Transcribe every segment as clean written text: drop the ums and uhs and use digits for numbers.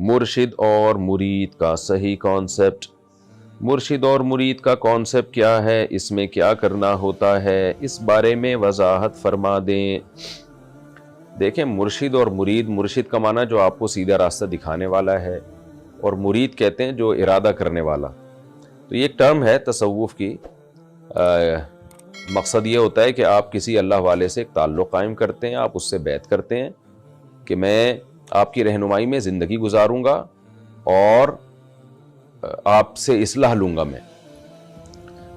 مرشد اور مرید کا صحیح کانسیپٹ. مرشد اور مرید کا کانسیپٹ کیا ہے، اس میں کیا کرنا ہوتا ہے، اس بارے میں وضاحت فرما دیں. دیکھیں، مرشد اور مرید، مرشد کا معنی جو آپ کو سیدھا راستہ دکھانے والا ہے، اور مرید کہتے ہیں جو ارادہ کرنے والا. تو یہ ایک ٹرم ہے تصوف کی. مقصد یہ ہوتا ہے کہ آپ کسی اللہ والے سے ایک تعلق قائم کرتے ہیں، آپ اس سے بیعت کرتے ہیں کہ میں آپ کی رہنمائی میں زندگی گزاروں گا اور آپ سے اصلاح لوں گا میں.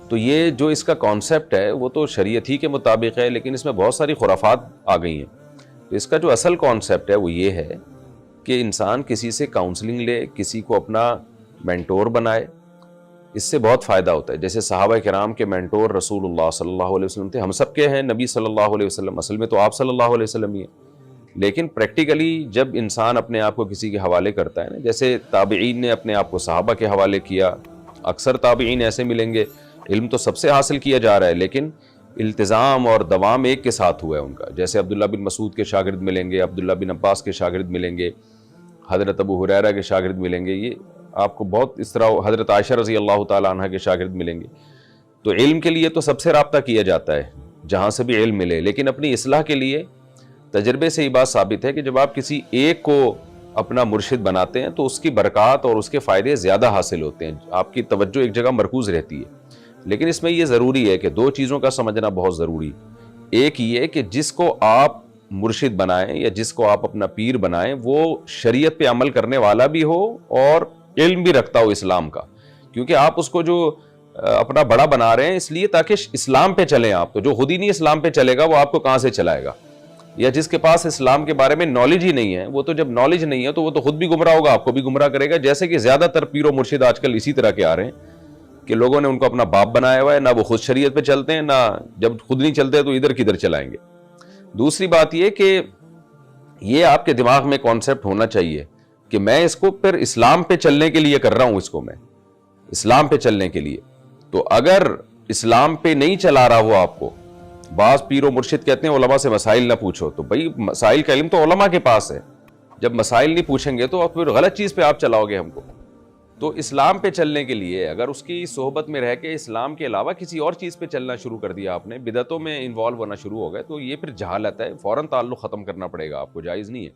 تو یہ جو اس کا کانسیپٹ ہے وہ تو شریعت ہی کے مطابق ہے، لیکن اس میں بہت ساری خرافات آ گئی ہیں. تو اس کا جو اصل کانسیپٹ ہے وہ یہ ہے کہ انسان کسی سے کاؤنسلنگ لے، کسی کو اپنا مینٹور بنائے. اس سے بہت فائدہ ہوتا ہے. جیسے صحابہ کرام کے مینٹور رسول اللہ صلی اللہ علیہ وسلم تھے. ہم سب کے ہیں نبی صلی اللہ علیہ وسلم، اصل میں تو آپ صلی اللہ علیہ وسلم ہی ہیں. لیکن پریکٹیکلی جب انسان اپنے آپ کو کسی کے حوالے کرتا ہے نا، جیسے تابعین نے اپنے آپ کو صحابہ کے حوالے کیا. اکثر تابعین ایسے ملیں گے، علم تو سب سے حاصل کیا جا رہا ہے لیکن التزام اور دوام ایک کے ساتھ ہوا ہے ان کا. جیسے عبداللہ بن مسعود کے شاگرد ملیں گے، عبداللہ بن عباس کے شاگرد ملیں گے، حضرت ابو ہریرہ کے شاگرد ملیں گے. یہ آپ کو بہت اس طرح حضرت عائشہ رضی اللہ تعالی عنہ کے شاگرد ملیں گے. تو علم کے لیے تو سب سے رابطہ کیا جاتا ہے جہاں سے بھی علم ملے، لیکن اپنی اصلاح کے لیے تجربے سے یہ بات ثابت ہے کہ جب آپ کسی ایک کو اپنا مرشد بناتے ہیں تو اس کی برکات اور اس کے فائدے زیادہ حاصل ہوتے ہیں. آپ کی توجہ ایک جگہ مرکوز رہتی ہے. لیکن اس میں یہ ضروری ہے کہ دو چیزوں کا سمجھنا بہت ضروری. ایک یہ کہ جس کو آپ مرشد بنائیں یا جس کو آپ اپنا پیر بنائیں وہ شریعت پہ عمل کرنے والا بھی ہو اور علم بھی رکھتا ہو اسلام کا. کیونکہ آپ اس کو جو اپنا بڑا بنا رہے ہیں اس لیے تاکہ اسلام پہ چلیں آپ. تو جو خود ہی نہیں اسلام پہ چلے گا وہ آپ کو کہاں سے چلائے گا؟ یا جس کے پاس اسلام کے بارے میں نالج ہی نہیں ہے، وہ تو جب نالج نہیں ہے تو وہ تو خود بھی گمراہ ہوگا، آپ کو بھی گمراہ کرے گا. جیسے کہ زیادہ تر پیر و مرشد آج کل اسی طرح کے آ رہے ہیں کہ لوگوں نے ان کو اپنا باپ بنایا ہوا ہے، نہ وہ خود شریعت پہ چلتے ہیں، نہ جب خود نہیں چلتے تو ادھر کدھر چلائیں گے. دوسری بات یہ کہ یہ آپ کے دماغ میں کانسیپٹ ہونا چاہیے کہ میں اس کو پھر اسلام پہ چلنے کے لیے کر رہا ہوں، اس کو میں اسلام پہ چلنے کے لیے. تو اگر اسلام پہ نہیں چلا رہا ہوا آپ کو، بعض پیر و مرشد کہتے ہیں علماء سے مسائل نہ پوچھو. تو بھائی مسائل کا علم تو علماء کے پاس ہے. جب مسائل نہیں پوچھیں گے تو پھر غلط چیز پہ آپ چلاؤ گے ہم کو. تو اسلام پہ چلنے کے لیے اگر اس کی صحبت میں رہ کے اسلام کے علاوہ کسی اور چیز پہ چلنا شروع کر دیا آپ نے، بدعتوں میں انوالو ہونا شروع ہو گئے، تو یہ پھر جہالت ہے. فوراً تعلق ختم کرنا پڑے گا آپ کو، جائز نہیں ہے.